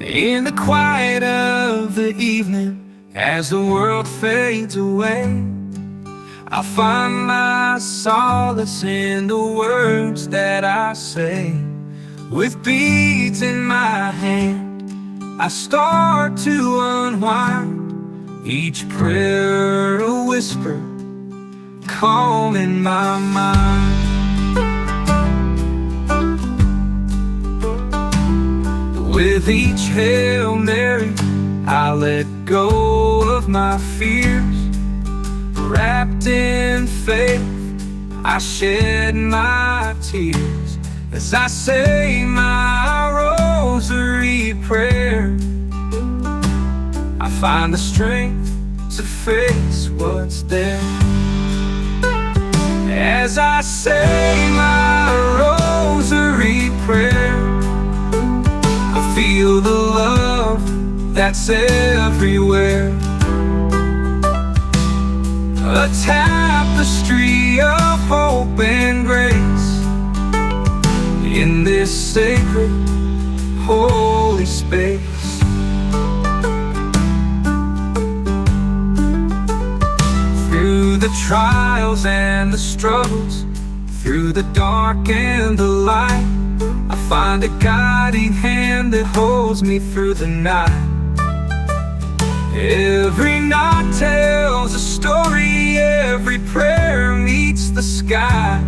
In the quiet of the evening, as the world fades away, I find my solace in the words that I say. With beads in my hand, I start to unwind, each prayer a whisper, calm in my mind. With each Hail Mary, I let go of my fears. Wrapped in faith, I shed my tears as I say my Rosary prayer. I find the strength to face what's there. As I say my Rosary prayer, I feel the love that's everywhere. A tapestry of hope and grace in this sacred, holy space. Through the trials and the struggles, through the dark and the light, I find a guiding hand that holds me through the night. Every knot tells a story, every prayer meets the sky.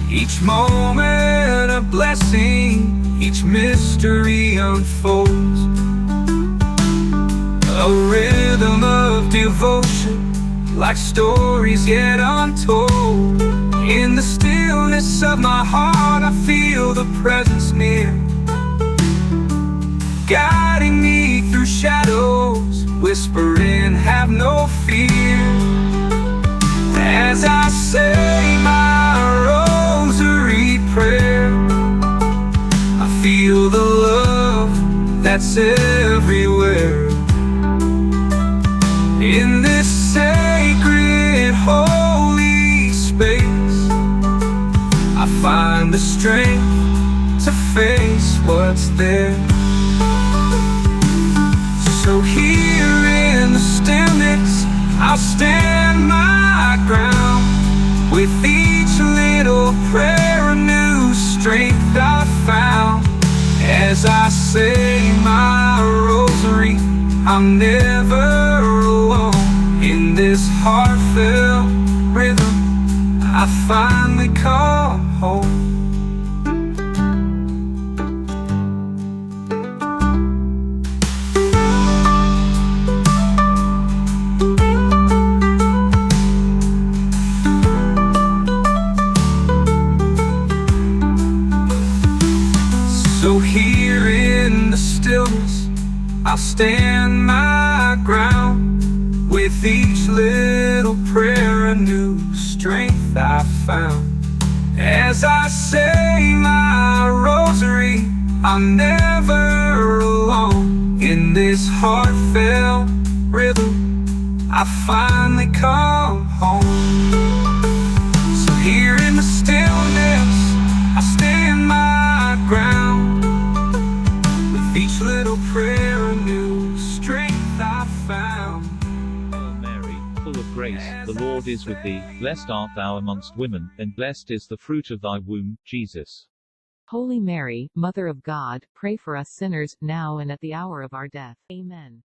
Each moment a blessing, each mystery unfolds. A rhythm of devotion, like stories yet untold. In the stillness of my heart, I feel the presence near, guiding me through shadows, whispering, have no fear. As I say my Rosary prayer, I feel the love that's everywhere. In this sacred, holy space, I find the strength to face what's there. So here in the stillness, I'll stand my ground. With each little prayer, a new strength I found. As I say my Rosary, I'm never alone. In this heartfelt rhythm, I finally come home. So here in the stillness, I'll stand my ground. With each little prayer, a new strength I found. As I say my Rosary, I'm never alone. In this heartfelt rhythm, I finally come home. So here in the stillness, I stand my ground. With each little prayer, a new strength I found. Hail Mary, full of grace, the Lord is with thee. Blessed art thou amongst women, and blessed is the fruit of thy womb, Jesus. Holy Mary, Mother of God, pray for us sinners, now and at the hour of our death. Amen.